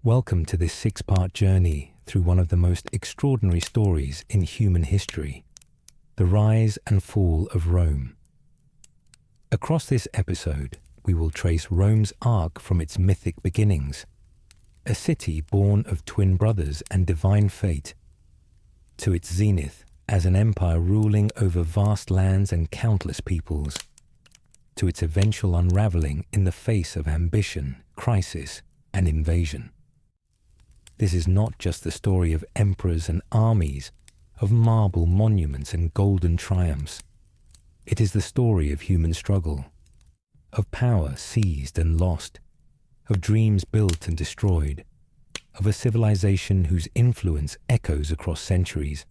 Welcome to this six-part journey through one of the most extraordinary stories in human history, the rise and fall of Rome. Across this episode, we will trace Rome's arc from its mythic beginnings, a city born of twin brothers and divine fate, to its zenith as an empire ruling over vast lands and countless peoples, to its eventual unraveling in the face of ambition, crisis, and invasion. This is not just the story of emperors and armies, of marble monuments and golden triumphs. It is the story of human struggle, of power seized and lost, of dreams built and destroyed, of a civilization whose influence echoes across centuries.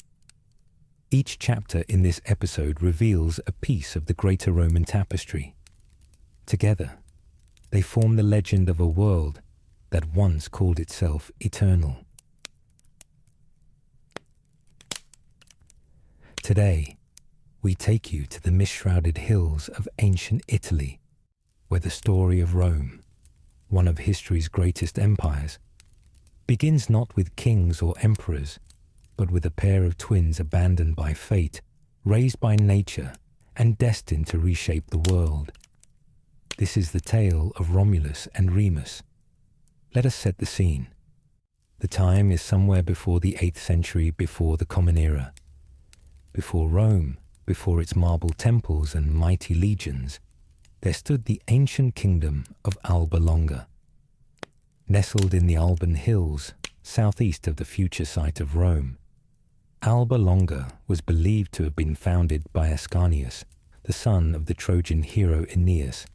Each chapter in this episode reveals a piece of the greater Roman tapestry. Together, they form the legend of a world that once called itself eternal. Today, we take you to the mist-shrouded hills of ancient Italy, where the story of Rome, one of history's greatest empires, begins not with kings or emperors, but with a pair of twins abandoned by fate, raised by nature, and destined to reshape the world. This is the tale of Romulus and Remus. Let us set the scene. The time is somewhere before the 8th century before the Common Era. Before Rome, before its marble temples and mighty legions, there stood the ancient kingdom of Alba Longa. Nestled in the Alban Hills, southeast of the future site of Rome, Alba Longa was believed to have been founded by Ascanius, the son of the Trojan hero Aeneas,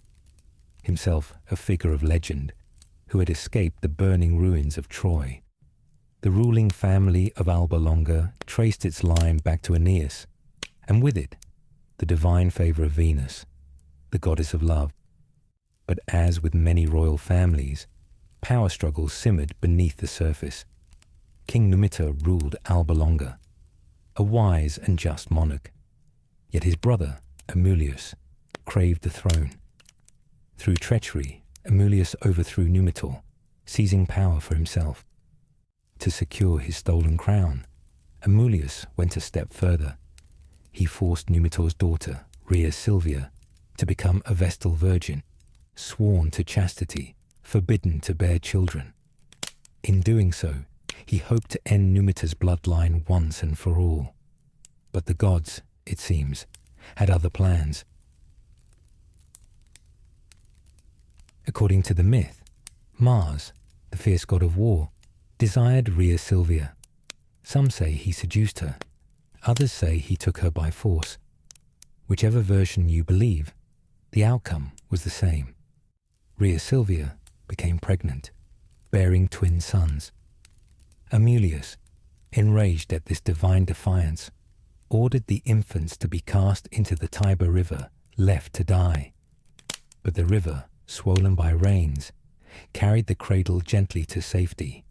himself a figure of legend, who had escaped the burning ruins of Troy. The ruling family of Alba Longa traced its line back to Aeneas, and with it, the divine favor of Venus, the goddess of love. But as with many royal families, power struggles simmered beneath the surface. King Numitor ruled Alba Longa, a wise and just monarch. Yet his brother, Amulius, craved the throne. Through treachery, Amulius overthrew Numitor, seizing power for himself. To secure his stolen crown, Amulius went a step further. He forced Numitor's daughter, Rhea Silvia, to become a Vestal virgin, sworn to chastity, forbidden to bear children. In doing so, he hoped to end Numitor's bloodline once and for all. But the gods, it seems, had other plans. According to the myth, Mars, the fierce god of war, desired Rhea Silvia. Some say he seduced her. Others say he took her by force. Whichever version you believe, the outcome was the same. Rhea Silvia became pregnant, bearing twin sons. Amulius, enraged at this divine defiance, ordered the infants to be cast into the Tiber River, left to die. But the river, swollen by rains, carried the cradle gently to safety,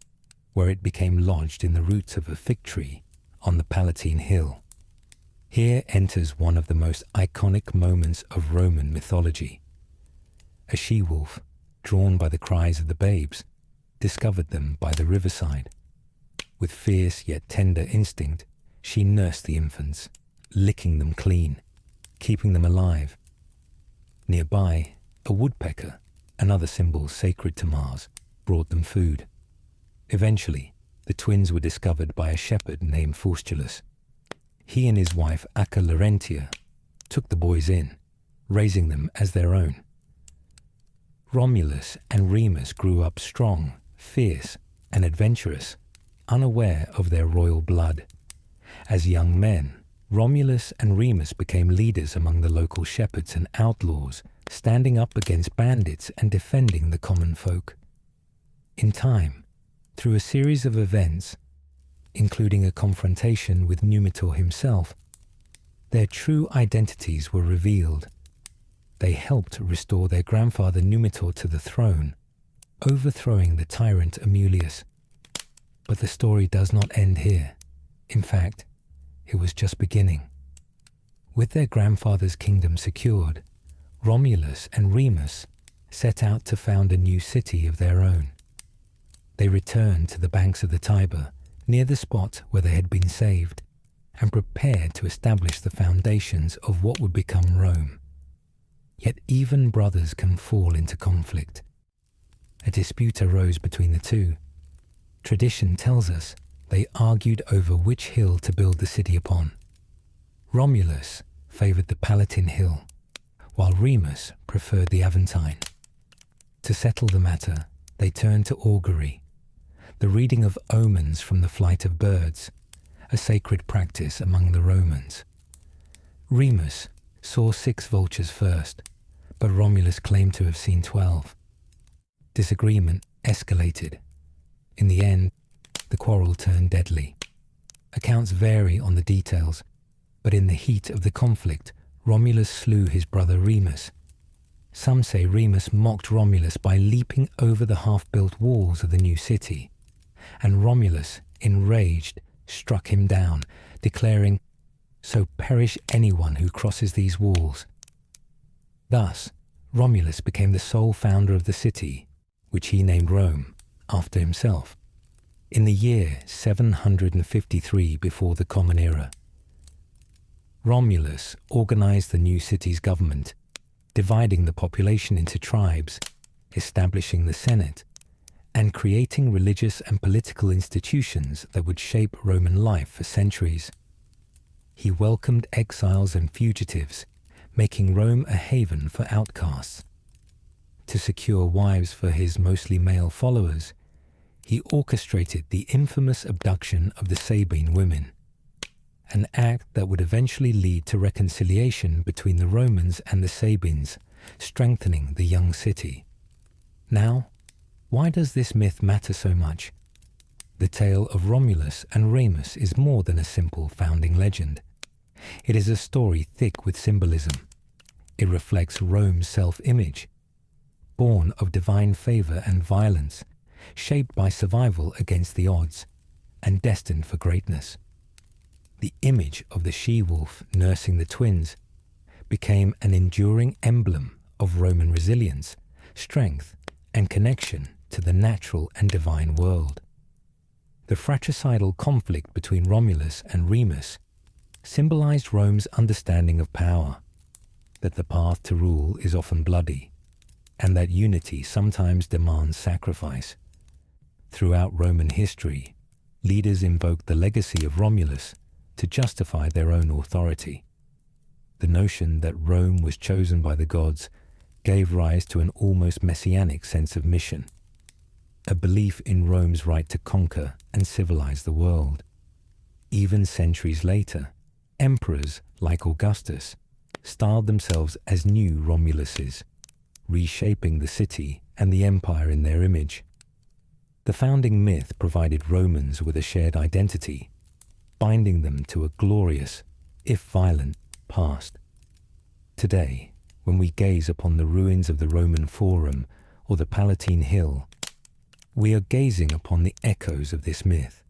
where it became lodged in the roots of a fig tree on the Palatine Hill. Here enters one of the most iconic moments of Roman mythology. A she-wolf, drawn by the cries of the babes, discovered them by the riverside. With fierce yet tender instinct, she nursed the infants, licking them clean, keeping them alive. Nearby, a woodpecker, another symbol sacred to Mars, brought them food. Eventually, the twins were discovered by a shepherd named Faustulus. He and his wife Acca Larentia took the boys in, raising them as their own. Romulus and Remus grew up strong, fierce, and adventurous, unaware of their royal blood. As young men, Romulus and Remus became leaders among the local shepherds and outlaws, standing up against bandits and defending the common folk. In time, through a series of events, including a confrontation with Numitor himself, their true identities were revealed. They helped restore their grandfather Numitor to the throne, overthrowing the tyrant Amulius. But the story does not end here. In fact, it was just beginning. With their grandfather's kingdom secured, Romulus and Remus set out to found a new city of their own. They returned to the banks of the Tiber, near the spot where they had been saved, and prepared to establish the foundations of what would become Rome. Yet even brothers can fall into conflict. A dispute arose between the two. Tradition tells us they argued over which hill to build the city upon. Romulus favoured the Palatine hill, while Remus preferred the Aventine. To settle the matter, they turned to augury, the reading of omens from the flight of birds, a sacred practice among the Romans. Remus saw 6 vultures first, but Romulus claimed to have seen 12. Disagreement escalated. In the end, the quarrel turned deadly. Accounts vary on the details, but in the heat of the conflict, Romulus slew his brother Remus. Some say Remus mocked Romulus by leaping over the half-built walls of the new city, and Romulus, enraged, struck him down, declaring, "So perish anyone who crosses these walls." Thus, Romulus became the sole founder of the city, which he named Rome, after himself, in the year 753 before the Common Era. Romulus organized the new city's government, dividing the population into tribes, establishing the Senate, and creating religious and political institutions that would shape Roman life for centuries. He welcomed exiles and fugitives, making Rome a haven for outcasts. To secure wives for his mostly male followers, he orchestrated the infamous abduction of the Sabine women, an act that would eventually lead to reconciliation between the Romans and the Sabines, strengthening the young city. Now, why does this myth matter so much? The tale of Romulus and Remus is more than a simple founding legend. It is a story thick with symbolism. It reflects Rome's self-image, born of divine favour and violence, shaped by survival against the odds, and destined for greatness. The image of the she-wolf nursing the twins became an enduring emblem of Roman resilience, strength, and connection to the natural and divine world. The fratricidal conflict between Romulus and Remus symbolized Rome's understanding of power, that the path to rule is often bloody, and that unity sometimes demands sacrifice. Throughout Roman history, leaders invoked the legacy of Romulus to justify their own authority. The notion that Rome was chosen by the gods gave rise to an almost messianic sense of mission, a belief in Rome's right to conquer and civilize the world. Even centuries later, emperors like Augustus styled themselves as new Romuluses, reshaping the city and the empire in their image. The founding myth provided Romans with a shared identity, binding them to a glorious, if violent, past. Today, when we gaze upon the ruins of the Roman Forum or the Palatine Hill, we are gazing upon the echoes of this myth,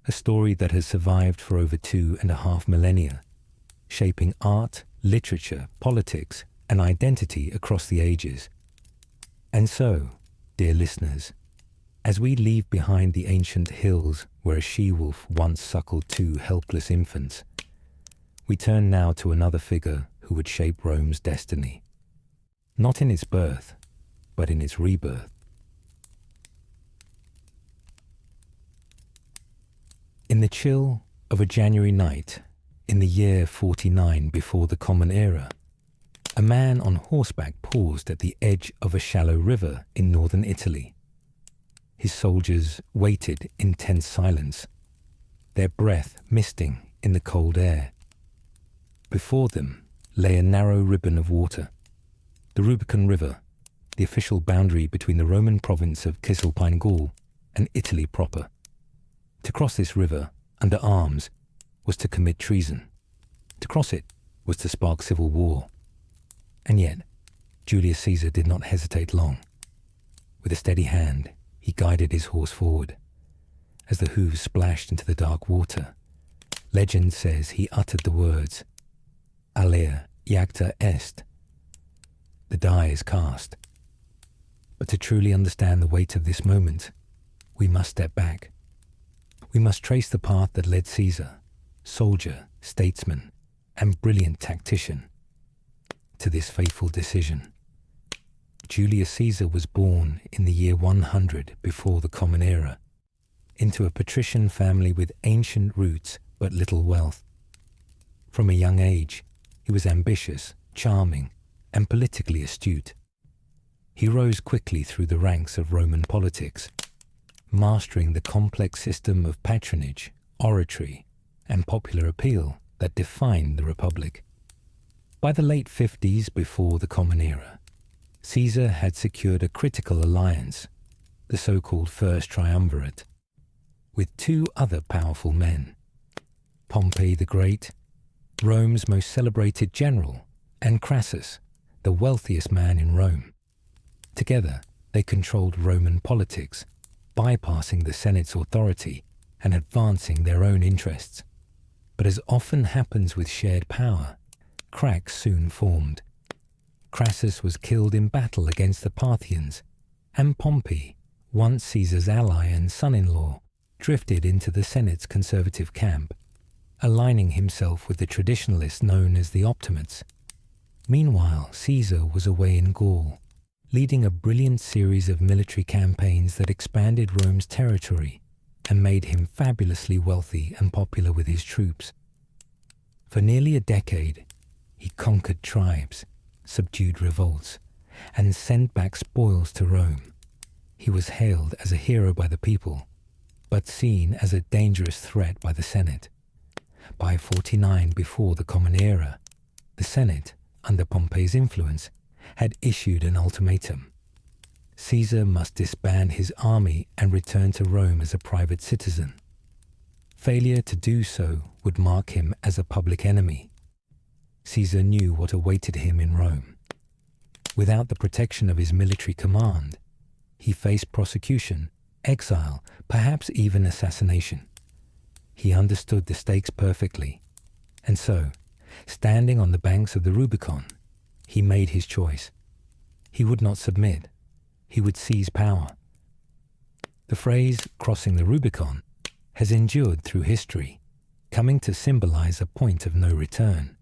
a story that has survived for over 2.5 millennia, shaping art, literature, politics, and identity across the ages. And so, dear listeners, as we leave behind the ancient hills where a she-wolf once suckled 2 helpless infants, we turn now to another figure who would shape Rome's destiny, not in its birth, but in its rebirth. In the chill of a January night, in the year 49 before the Common Era, a man on horseback paused at the edge of a shallow river in northern Italy. His soldiers waited in tense silence, their breath misting in the cold air. Before them lay a narrow ribbon of water, the Rubicon River, the official boundary between the Roman province of Cisalpine Gaul and Italy proper. To cross this river, under arms, was to commit treason. To cross it was to spark civil war. And yet, Julius Caesar did not hesitate long. With a steady hand, he guided his horse forward. As the hooves splashed into the dark water, legend says he uttered the words, "Alea iacta est." The die is cast. But to truly understand the weight of this moment, we must step back. We must trace the path that led Caesar, soldier, statesman, and brilliant tactician, to this fateful decision. Julius Caesar was born in the year 100 before the Common Era, into a patrician family with ancient roots but little wealth. From a young age, he was ambitious, charming, and politically astute. He rose quickly through the ranks of Roman politics, mastering the complex system of patronage, oratory, and popular appeal that defined the Republic. By the late 50s before the Common Era, Caesar had secured a critical alliance, the so-called First Triumvirate, with two other powerful men, Pompey the Great, Rome's most celebrated general, and Crassus, the wealthiest man in Rome. Together, they controlled Roman politics, bypassing the Senate's authority and advancing their own interests. But as often happens with shared power, cracks soon formed. Crassus was killed in battle against the Parthians, and Pompey, once Caesar's ally and son-in-law, drifted into the Senate's conservative camp, aligning himself with the traditionalists known as the Optimates. Meanwhile, Caesar was away in Gaul, leading a brilliant series of military campaigns that expanded Rome's territory and made him fabulously wealthy and popular with his troops. For nearly a decade, he conquered tribes, subdued revolts, and sent back spoils to Rome. He was hailed as a hero by the people, but seen as a dangerous threat by the Senate. By 49 before the Common Era, the Senate, under Pompey's influence, had issued an ultimatum. Caesar must disband his army and return to Rome as a private citizen. Failure to do so would mark him as a public enemy. Caesar knew what awaited him in Rome. Without the protection of his military command, he faced prosecution, exile, perhaps even assassination. He understood the stakes perfectly, and so, standing on the banks of the Rubicon, he made his choice. He would not submit. He would seize power. The phrase "crossing the Rubicon" has endured through history, coming to symbolize a point of no return,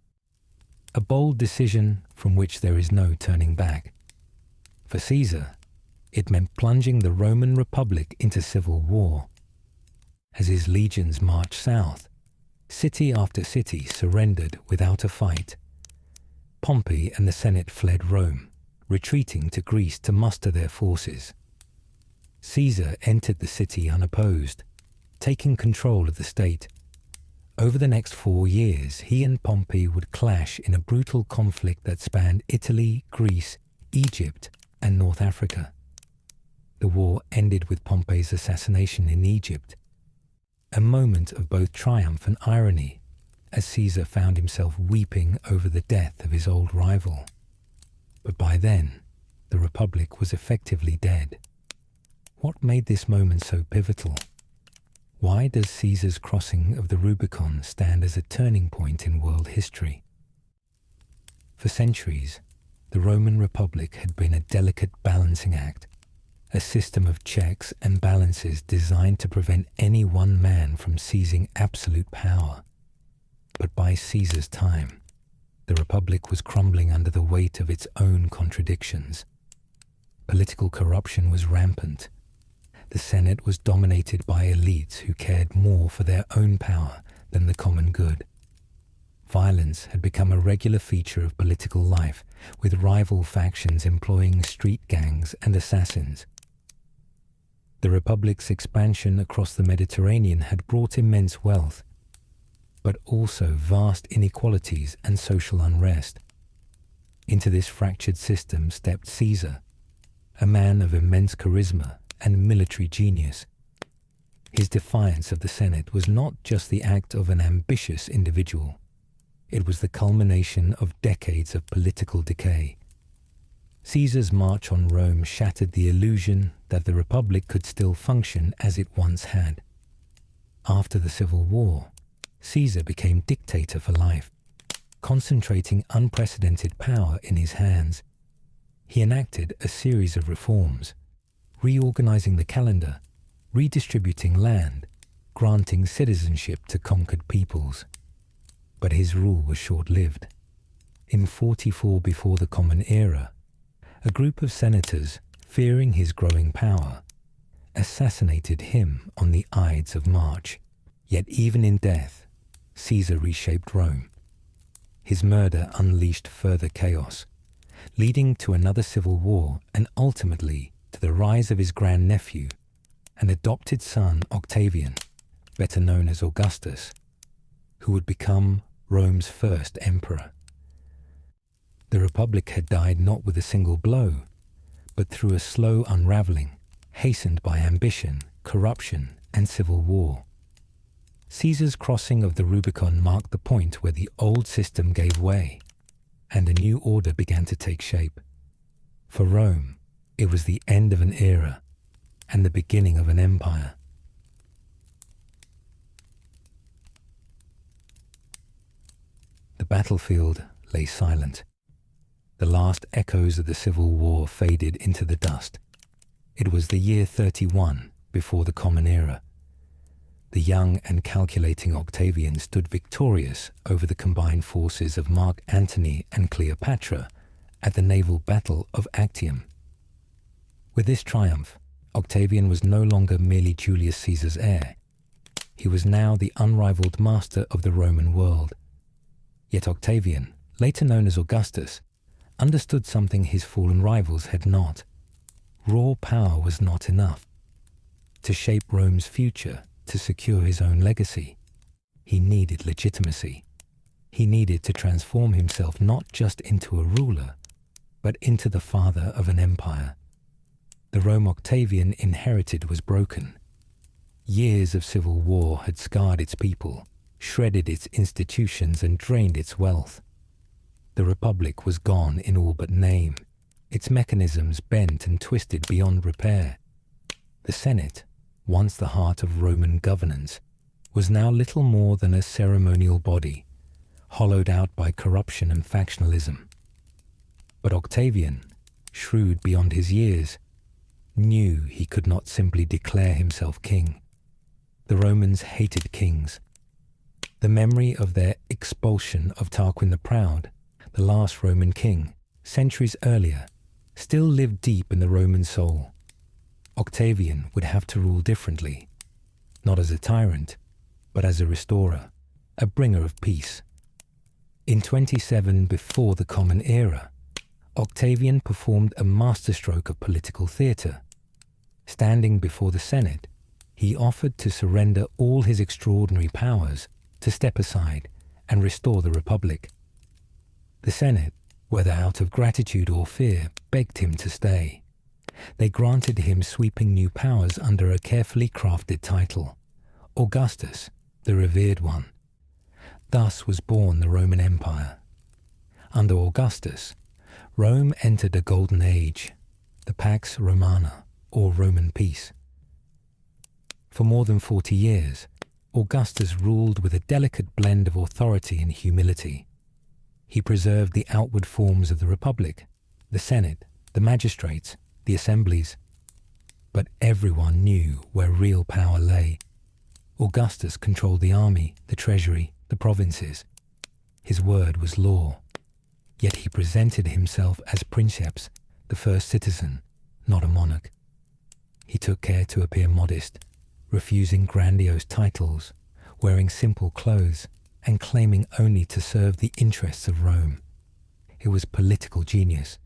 a bold decision from which there is no turning back. For Caesar, it meant plunging the Roman Republic into civil war. As his legions marched south, city after city surrendered without a fight. Pompey and the Senate fled Rome, retreating to Greece to muster their forces. Caesar entered the city unopposed, taking control of the state. Over the next 4 years, he and Pompey would clash in a brutal conflict that spanned Italy, Greece, Egypt, and North Africa. The war ended with Pompey's assassination in Egypt, a moment of both triumph and irony, as Caesar found himself weeping over the death of his old rival. But by then, the Republic was effectively dead. What made this moment so pivotal? Why does Caesar's crossing of the Rubicon stand as a turning point in world history? For centuries, the Roman Republic had been a delicate balancing act, a system of checks and balances designed to prevent any one man from seizing absolute power. But by Caesar's time, the Republic was crumbling under the weight of its own contradictions. Political corruption was rampant. The Senate was dominated by elites who cared more for their own power than the common good. Violence had become a regular feature of political life, with rival factions employing street gangs and assassins. The Republic's expansion across the Mediterranean had brought immense wealth, but also vast inequalities and social unrest. Into this fractured system stepped Caesar, a man of immense charisma and military genius. His defiance of the Senate was not just the act of an ambitious individual. It was the culmination of decades of political decay. Caesar's march on Rome shattered the illusion that the Republic could still function as it once had. After the Civil War, Caesar became dictator for life, concentrating unprecedented power in his hands. He enacted a series of reforms, reorganizing the calendar, redistributing land, granting citizenship to conquered peoples. But his rule was short-lived. In 44 before the Common Era, a group of senators, fearing his growing power, assassinated him on the Ides of March. Yet even in death, Caesar reshaped Rome. His murder unleashed further chaos, leading to another civil war and ultimately to the rise of his grandnephew, an adopted son Octavian, better known as Augustus, who would become Rome's first emperor. The Republic had died not with a single blow, but through a slow unraveling, hastened by ambition, corruption, and civil war. Caesar's crossing of the Rubicon marked the point where the old system gave way, and a new order began to take shape. For Rome, it was the end of an era and the beginning of an empire. The battlefield lay silent. The last echoes of the civil war faded into the dust. It was the year 31 before the Common Era. The young and calculating Octavian stood victorious over the combined forces of Mark Antony and Cleopatra at the naval battle of Actium. With this triumph, Octavian was no longer merely Julius Caesar's heir. He was now the unrivaled master of the Roman world. Yet Octavian, later known as Augustus, understood something his fallen rivals had not. Raw power was not enough. To shape Rome's future, to secure his own legacy, he needed legitimacy. He needed to transform himself not just into a ruler, but into the father of an empire. The Rome Octavian inherited was broken. Years of civil war had scarred its people, shredded its institutions, and drained its wealth. The Republic was gone in all but name, its mechanisms bent and twisted beyond repair. The Senate, once the heart of Roman governance, was now little more than a ceremonial body, hollowed out by corruption and factionalism. But Octavian, shrewd beyond his years, knew he could not simply declare himself king. The Romans hated kings. The memory of their expulsion of Tarquin the Proud, the last Roman king, centuries earlier, still lived deep in the Roman soul. Octavian would have to rule differently, not as a tyrant, but as a restorer, a bringer of peace. In 27 before the Common Era, Octavian performed a masterstroke of political theatre. Standing before the Senate, he offered to surrender all his extraordinary powers, to step aside and restore the Republic. The Senate, whether out of gratitude or fear, begged him to stay. They granted him sweeping new powers under a carefully crafted title, Augustus, the revered one. Thus was born the Roman Empire. Under Augustus, Rome entered a golden age, the Pax Romana, or Roman peace. For more than 40 years, Augustus ruled with a delicate blend of authority and humility. He preserved the outward forms of the Republic, the Senate, the magistrates, the assemblies. But everyone knew where real power lay. Augustus controlled the army, the treasury, the provinces. His word was law. Yet he presented himself as princeps, the first citizen, not a monarch. He took care to appear modest, refusing grandiose titles, wearing simple clothes, and claiming only to serve the interests of Rome. It was political genius.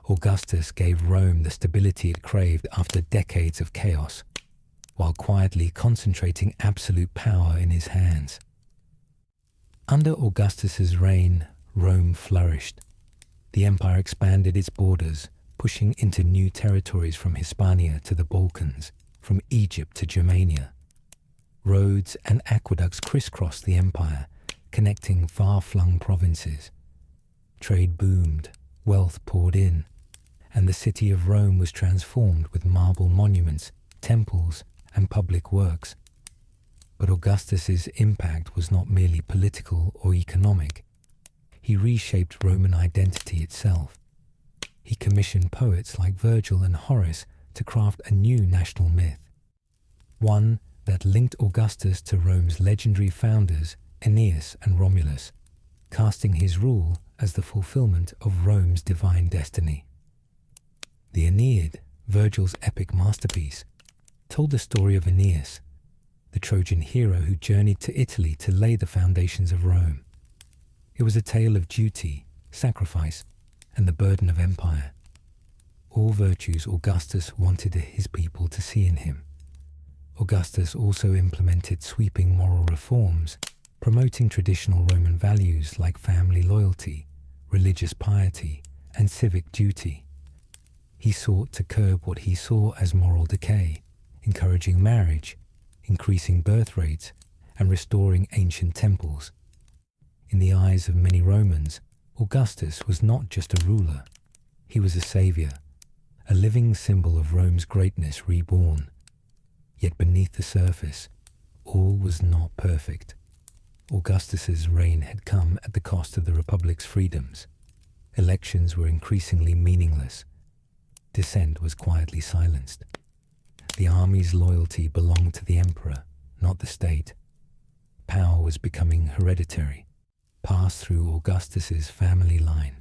Augustus gave Rome the stability it craved after decades of chaos, while quietly concentrating absolute power in his hands. Under Augustus's reign, Rome flourished. The empire expanded its borders, pushing into new territories from Hispania to the Balkans, from Egypt to Germania. Roads and aqueducts crisscrossed the empire, connecting far-flung provinces. Trade boomed, wealth poured in, and the city of Rome was transformed with marble monuments, temples, and public works. But Augustus's impact was not merely political or economic. He reshaped Roman identity itself. He commissioned poets like Virgil and Horace to craft a new national myth. one that linked Augustus to Rome's legendary founders Aeneas and Romulus, casting his rule as the fulfillment of Rome's divine destiny. The Aeneid, Virgil's epic masterpiece, told the story of Aeneas, the Trojan hero who journeyed to Italy to lay the foundations of Rome. It was a tale of duty, sacrifice, and the burden of empire. All virtues Augustus wanted his people to see in him. Augustus also implemented sweeping moral reforms, promoting traditional Roman values like family loyalty, religious piety, and civic duty. He sought to curb what he saw as moral decay, encouraging marriage, increasing birth rates, and restoring ancient temples. In the eyes of many Romans, Augustus was not just a ruler, he was a savior, a living symbol of Rome's greatness reborn. Yet beneath the surface, all was not perfect. Augustus's reign had come at the cost of the Republic's freedoms. Elections were increasingly meaningless. Dissent was quietly silenced. The army's loyalty belonged to the emperor, not the state. Power was becoming hereditary, passed through Augustus's family line,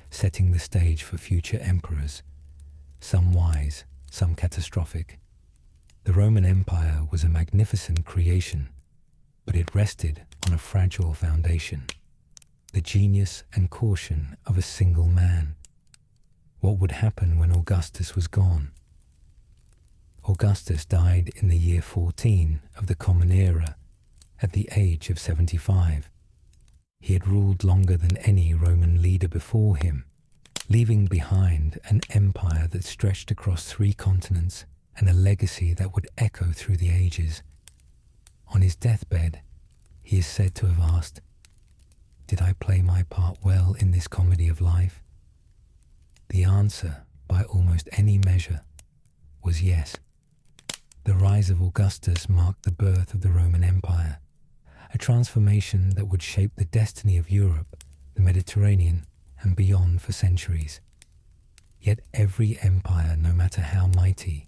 setting the stage for future emperors, some wise, some catastrophic. The Roman Empire was a magnificent creation, but it rested on a fragile foundation, the genius and caution of a single man. What would happen when Augustus was gone? Augustus died in the year 14 of the Common Era, at the age of 75. He had ruled longer than any Roman leader before him, leaving behind an empire that stretched across 3 continents and a legacy that would echo through the ages. On his deathbed, he is said to have asked, "Did I play my part well in this comedy of life?" The answer, by almost any measure, was yes. The rise of Augustus marked the birth of the Roman Empire, a transformation that would shape the destiny of Europe, the Mediterranean, and beyond for centuries. Yet every empire, no matter how mighty,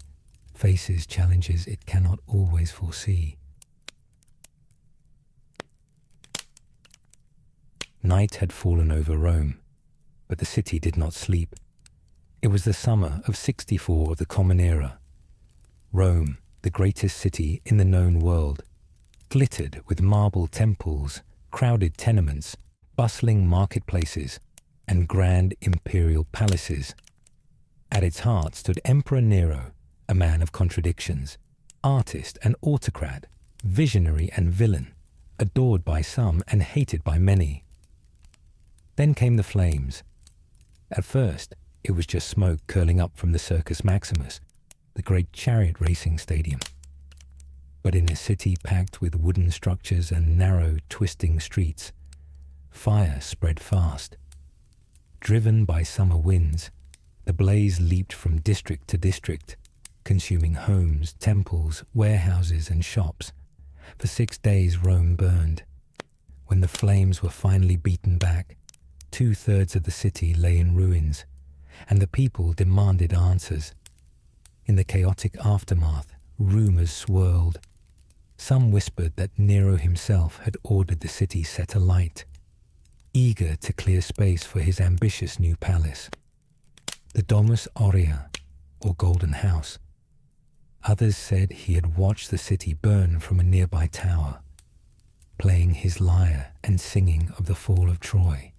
faces challenges it cannot always foresee. Night had fallen over Rome, but the city did not sleep. It was the summer of 64 of the Common Era. Rome, the greatest city in the known world, glittered with marble temples, crowded tenements, bustling marketplaces, and grand imperial palaces. At its heart stood Emperor Nero, a man of contradictions, artist and autocrat, visionary and villain, adored by some and hated by many. Then came the flames. At first, it was just smoke curling up from the Circus Maximus, the great chariot racing stadium. But in a city packed with wooden structures and narrow, twisting streets, fire spread fast. Driven by summer winds, the blaze leaped from district to district, consuming homes, temples, warehouses, and shops. For 6 days Rome burned. When the flames were finally beaten back, 2/3 of the city lay in ruins, and the people demanded answers. In the chaotic aftermath, rumors swirled. Some whispered that Nero himself had ordered the city set alight, eager to clear space for his ambitious new palace, the Domus Aurea, or Golden House. Others said he had watched the city burn from a nearby tower, playing his lyre and singing of the fall of Troy.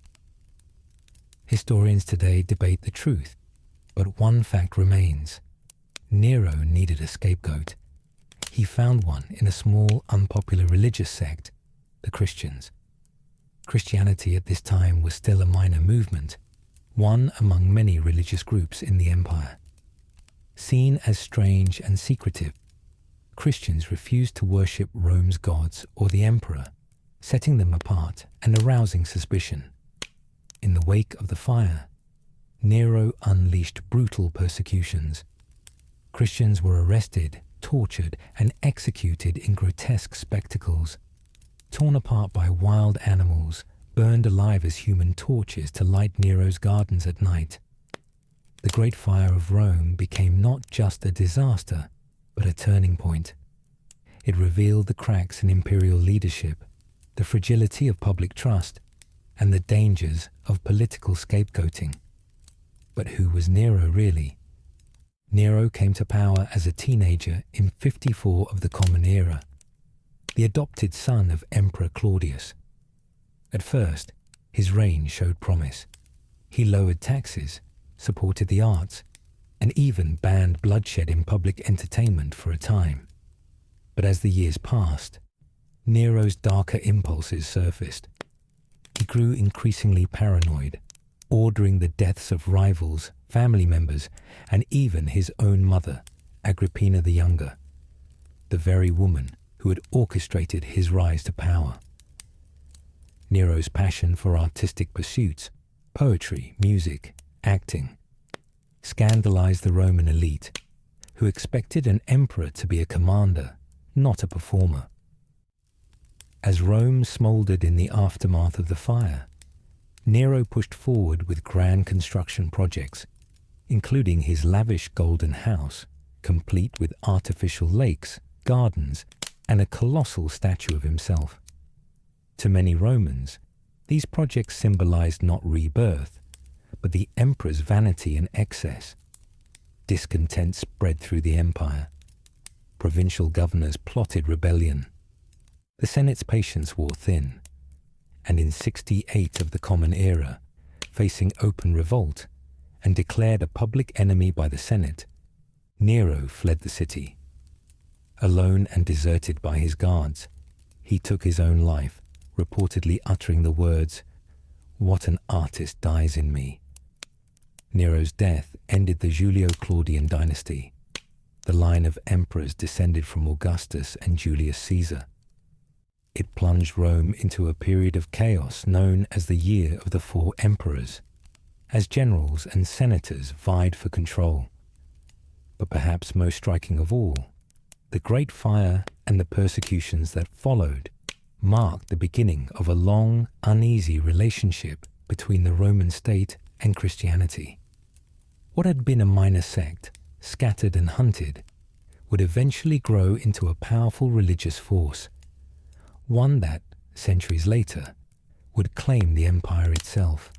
Historians today debate the truth, but one fact remains. Nero needed a scapegoat. He found one in a small, unpopular religious sect, the Christians. Christianity at this time was still a minor movement, one among many religious groups in the empire. Seen as strange and secretive, Christians refused to worship Rome's gods or the emperor, setting them apart and arousing suspicion. In the wake of the fire, Nero unleashed brutal persecutions. Christians were arrested, tortured, and executed in grotesque spectacles, torn apart by wild animals, burned alive as human torches to light Nero's gardens at night. The Great Fire of Rome became not just a disaster, but a turning point, It revealed the cracks in imperial leadership, the fragility of public trust, and the dangers of political scapegoating. But who was Nero really? Nero came to power as a teenager in 54 of the Common Era, the adopted son of Emperor Claudius. At first, his reign showed promise. He lowered taxes, supported the arts, and even banned bloodshed in public entertainment for a time. But as the years passed, Nero's darker impulses surfaced. He grew increasingly paranoid, ordering the deaths of rivals, family members, and even his own mother, Agrippina the Younger, the very woman who had orchestrated his rise to power. Nero's passion for artistic pursuits, poetry, music, acting, scandalized the Roman elite, who expected an emperor to be a commander, not a performer. As Rome smoldered in the aftermath of the fire, Nero pushed forward with grand construction projects, including his lavish golden house, complete with artificial lakes, gardens, and a colossal statue of himself. To many Romans, these projects symbolized not rebirth, but the emperor's vanity and excess. Discontent spread through the empire. Provincial governors plotted rebellion. The Senate's patience wore thin, and in 68 of the Common Era, facing open revolt and declared a public enemy by the Senate, Nero fled the city. Alone and deserted by his guards, he took his own life, reportedly uttering the words, "What an artist dies in me." Nero's death ended the Julio-Claudian dynasty. The line of emperors descended from Augustus and Julius Caesar. It plunged Rome into a period of chaos known as the Year of the Four Emperors, as generals and senators vied for control. But perhaps most striking of all, the Great Fire and the persecutions that followed marked the beginning of a long, uneasy relationship between the Roman state and Christianity. What had been a minor sect, scattered and hunted, would eventually grow into a powerful religious force, one that, centuries later, would claim the empire itself.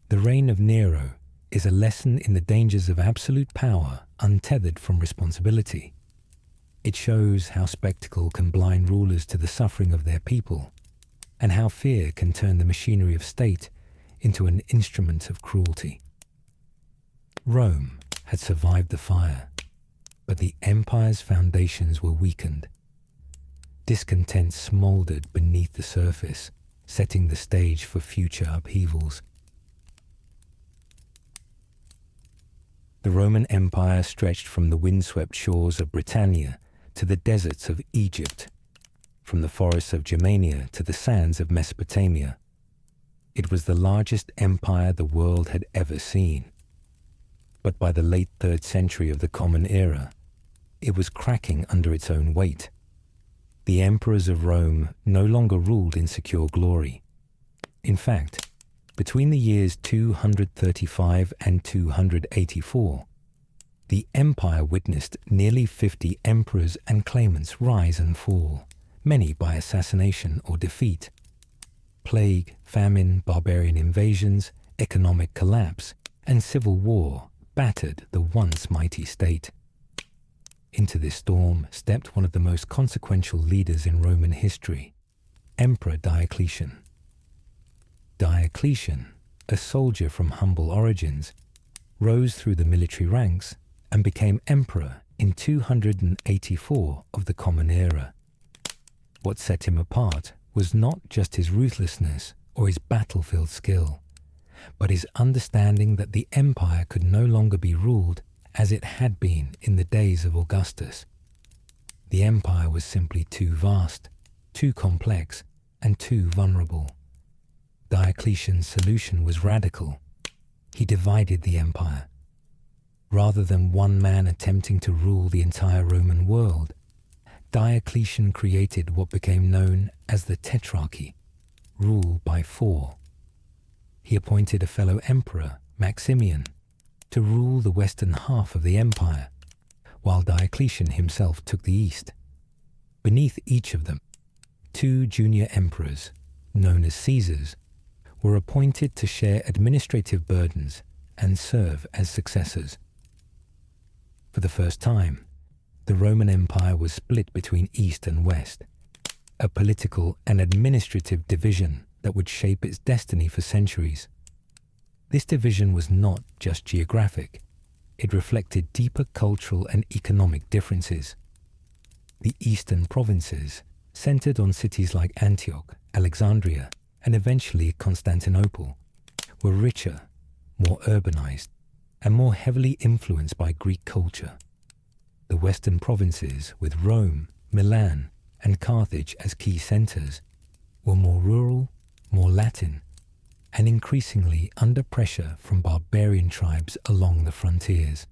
The reign of Nero is a lesson in the dangers of absolute power untethered from responsibility. It shows how spectacle can blind rulers to the suffering of their people, and how fear can turn the machinery of state into an instrument of cruelty. Rome had survived the fire, but the empire's foundations were weakened. Discontent smoldered beneath the surface, setting the stage for future upheavals. The Roman Empire stretched from the windswept shores of Britannia to the deserts of Egypt, from the forests of Germania to the sands of Mesopotamia. It was the largest empire the world had ever seen. But by the late 3rd century of the Common Era, it was cracking under its own weight. The emperors of Rome no longer ruled in secure glory. In fact, between the years 235 and 284, the empire witnessed nearly 50 emperors and claimants rise and fall, many by assassination or defeat. Plague, famine, barbarian invasions, economic collapse, and civil war battered the once mighty state. Into this storm stepped one of the most consequential leaders in Roman history, Emperor Diocletian. Diocletian, a soldier from humble origins, rose through the military ranks and became emperor in 284 of the Common Era. What set him apart was not just his ruthlessness or his battlefield skill, but his understanding that the empire could no longer be ruled as it had been in the days of Augustus. The empire was simply too vast, too complex, and too vulnerable. Diocletian's solution was radical. He divided the empire. Rather than one man attempting to rule the entire Roman world, Diocletian created what became known as the Tetrarchy, rule by four. He appointed a fellow emperor, Maximian, to rule the western half of the empire, while Diocletian himself took the east. Beneath each of them, two junior emperors, known as Caesars, were appointed to share administrative burdens and serve as successors. For the first time, the Roman Empire was split between East and West, a political and administrative division that would shape its destiny for centuries. This division was not just geographic, it reflected deeper cultural and economic differences. The eastern provinces, centered on cities like Antioch, Alexandria, and eventually Constantinople, were richer, more urbanized, and more heavily influenced by Greek culture. The western provinces, with Rome, Milan, and Carthage as key centers, were more rural, more Latin, and increasingly under pressure from barbarian tribes along the frontiers.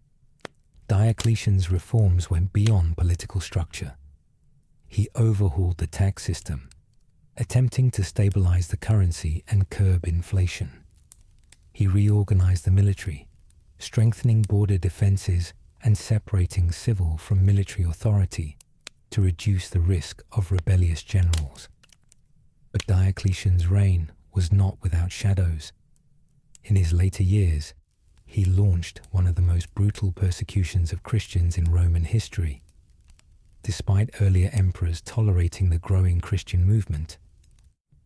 Diocletian's reforms went beyond political structure. He overhauled the tax system, attempting to stabilize the currency and curb inflation. He reorganized the military, strengthening border defenses and separating civil from military authority to reduce the risk of rebellious generals. But Diocletian's reign was not without shadows. In his later years, he launched one of the most brutal persecutions of Christians in Roman history. Despite earlier emperors tolerating the growing Christian movement,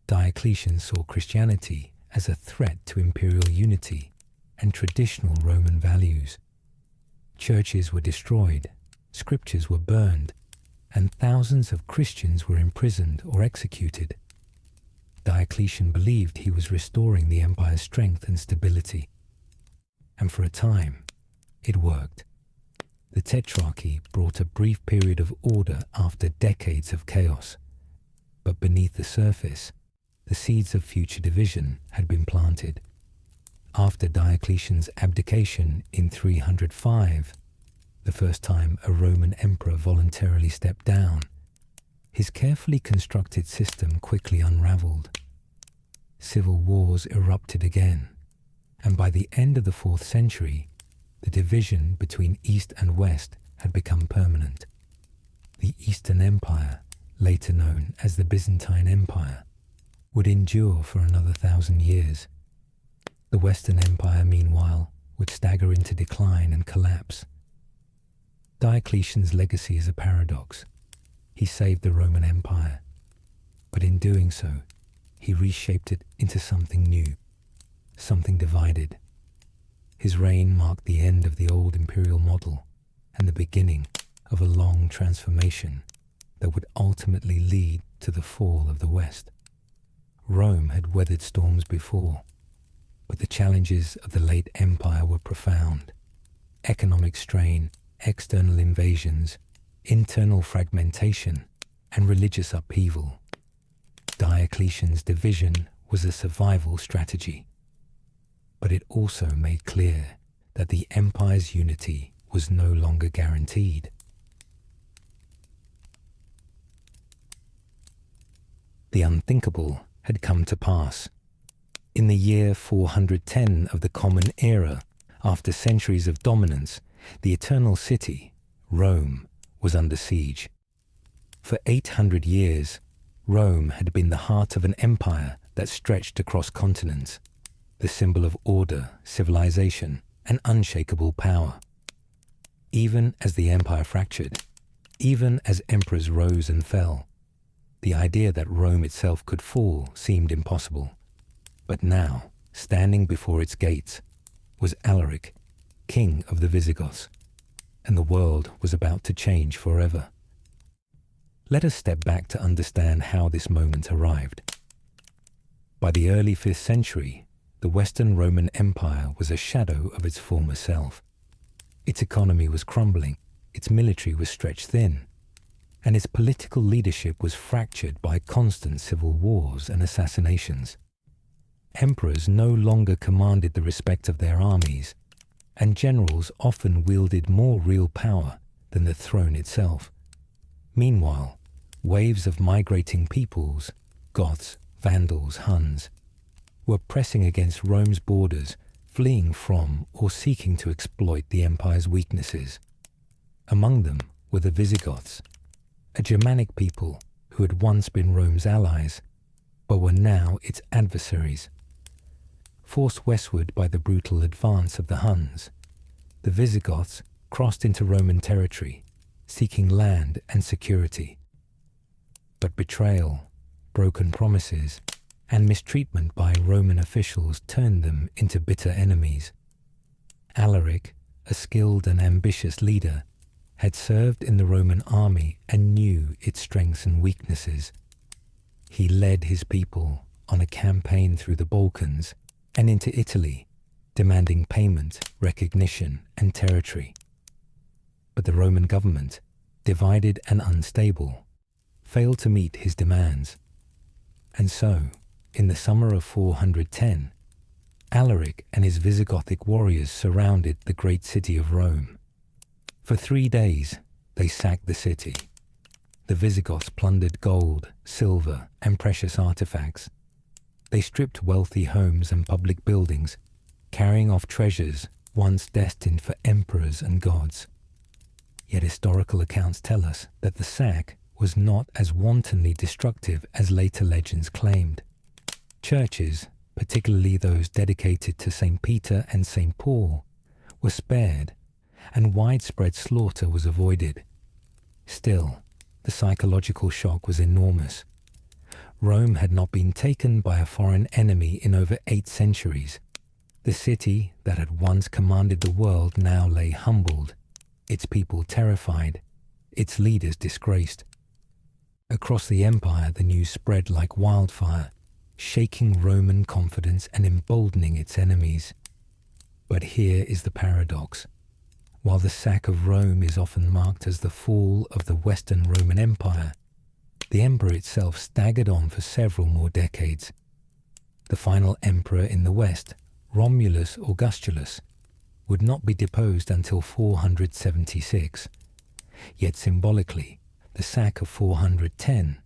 Diocletian saw Christianity as a threat to imperial unity and traditional Roman values. Churches were destroyed, scriptures were burned, and thousands of Christians were imprisoned or executed. Diocletian believed he was restoring the empire's strength and stability. And for a time, it worked. The Tetrarchy brought a brief period of order after decades of chaos. But beneath the surface, the seeds of future division had been planted. After Diocletian's abdication in 305, the first time a Roman emperor voluntarily stepped down, his carefully constructed system quickly unraveled. Civil wars erupted again, and by the end of the 4th century, the division between East and West had become permanent. The Eastern Empire, later known as the Byzantine Empire, would endure for another 1,000 years. The Western Empire, meanwhile, would stagger into decline and collapse. Diocletian's legacy is a paradox. He saved the Roman Empire, but in doing so, he reshaped it into something new, something divided. His reign marked the end of the old imperial model and the beginning of a long transformation that would ultimately lead to the fall of the West. Rome had weathered storms before, but the challenges of the late empire were profound. Economic strain, external invasions, internal fragmentation, and religious upheaval. Diocletian's division was a survival strategy, but it also made clear that the empire's unity was no longer guaranteed. The unthinkable had come to pass. In the year 410 of the Common Era, after centuries of dominance, the Eternal City, Rome, was under siege. For 800 years, Rome had been the heart of an empire that stretched across continents, the symbol of order, civilization, and unshakable power. Even as the empire fractured, even as emperors rose and fell, the idea that Rome itself could fall seemed impossible. But now, standing before its gates, was Alaric, king of the Visigoths, and the world was about to change forever. Let us step back to understand how this moment arrived. By the early 5th century, the Western Roman Empire was a shadow of its former self. Its economy was crumbling, its military was stretched thin, and its political leadership was fractured by constant civil wars and assassinations. Emperors no longer commanded the respect of their armies, and generals often wielded more real power than the throne itself. Meanwhile, waves of migrating peoples, Goths, Vandals, Huns, were pressing against Rome's borders, fleeing from or seeking to exploit the empire's weaknesses. Among them were the Visigoths, a Germanic people who had once been Rome's allies, but were now its adversaries. Forced westward by the brutal advance of the Huns, the Visigoths crossed into Roman territory, seeking land and security. But betrayal, broken promises, and mistreatment by Roman officials turned them into bitter enemies. Alaric, a skilled and ambitious leader, had served in the Roman army and knew its strengths and weaknesses. He led his people on a campaign through the Balkans and into Italy, demanding payment, recognition, and territory. But the Roman government, divided and unstable, failed to meet his demands. And so, in the summer of 410, Alaric and his Visigothic warriors surrounded the great city of Rome. For 3 days, they sacked the city. The Visigoths plundered gold, silver, and precious artifacts. They stripped wealthy homes and public buildings, carrying off treasures once destined for emperors and gods. Yet historical accounts tell us that the sack was not as wantonly destructive as later legends claimed. Churches, particularly those dedicated to St. Peter and St. Paul, were spared, and widespread slaughter was avoided. Still, the psychological shock was enormous. Rome had not been taken by a foreign enemy in over 8 centuries. The city that had once commanded the world now lay humbled, its people terrified, its leaders disgraced. Across the empire, the news spread like wildfire, shaking Roman confidence and emboldening its enemies. But here is the paradox. While the sack of Rome is often marked as the fall of the Western Roman Empire, the emperor itself staggered on for several more decades. The final emperor in the West, Romulus Augustus, would not be deposed until 476. Yet symbolically, the sack of 410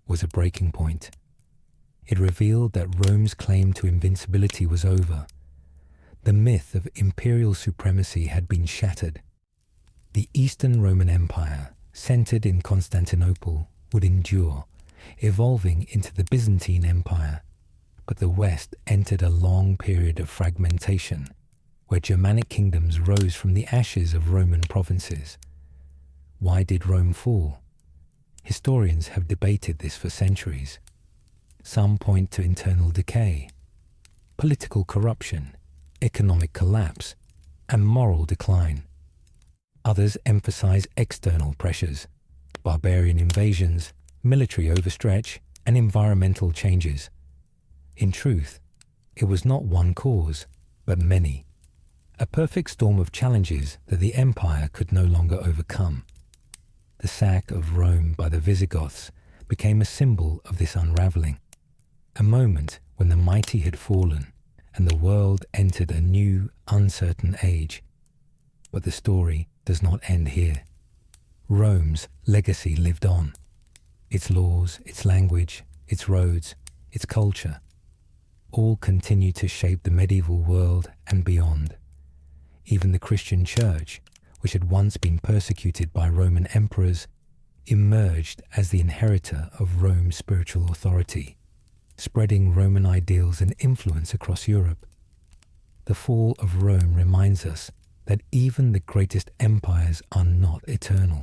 was a breaking point. It revealed that Rome's claim to invincibility was over. The myth of imperial supremacy had been shattered. The Eastern Roman Empire, centered in Constantinople, would endure, evolving into the Byzantine Empire, but the West entered a long period of fragmentation, where Germanic kingdoms rose from the ashes of Roman provinces. Why did Rome fall? Historians have debated this for centuries. Some point to internal decay, political corruption, economic collapse, and moral decline. Others emphasize external pressures, barbarian invasions, military overstretch, and environmental changes. In truth, it was not one cause, but many. A perfect storm of challenges that the empire could no longer overcome. The sack of Rome by the Visigoths became a symbol of this unraveling, a moment when the mighty had fallen and the world entered a new, uncertain age. But the story does not end here. Rome's legacy lived on. Its laws, its language, its roads, its culture, all continue to shape the medieval world and beyond. Even the Christian Church, which had once been persecuted by Roman emperors, emerged as the inheritor of Rome's spiritual authority, spreading Roman ideals and influence across Europe. The fall of Rome reminds us that even the greatest empires are not eternal.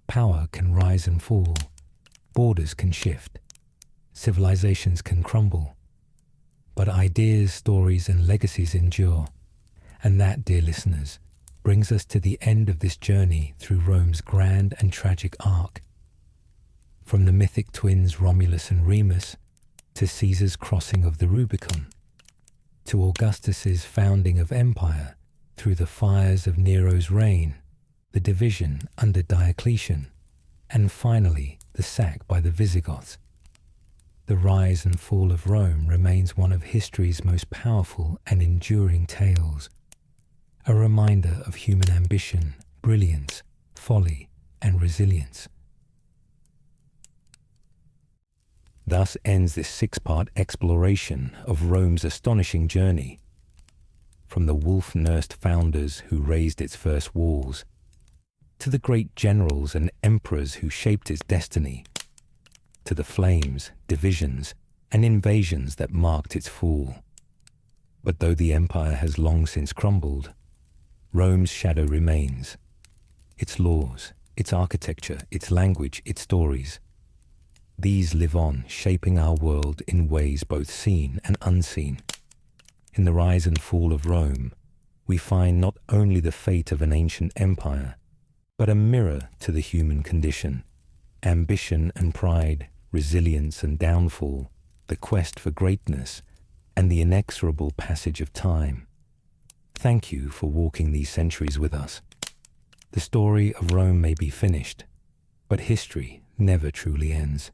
Power can rise and fall, borders can shift, civilizations can crumble, but ideas, stories, and legacies endure. And that, dear listeners, brings us to the end of this journey through Rome's grand and tragic arc. From the mythic twins Romulus and Remus, to Caesar's crossing of the Rubicon, to Augustus's founding of empire, through the fires of Nero's reign, the division under Diocletian, and finally the sack by the Visigoths. The rise and fall of Rome remains one of history's most powerful and enduring tales, a reminder of human ambition, brilliance, folly, and resilience. Thus ends this 6-part exploration of Rome's astonishing journey, from the wolf-nursed founders who raised its first walls, to the great generals and emperors who shaped its destiny, to the flames, divisions, and invasions that marked its fall. But though the empire has long since crumbled, Rome's shadow remains. Its laws, its architecture, its language, its stories. These live on, shaping our world in ways both seen and unseen. In the rise and fall of Rome, we find not only the fate of an ancient empire, but a mirror to the human condition, ambition and pride, resilience and downfall, the quest for greatness, and the inexorable passage of time. Thank you for walking these centuries with us. The story of Rome may be finished, but history never truly ends.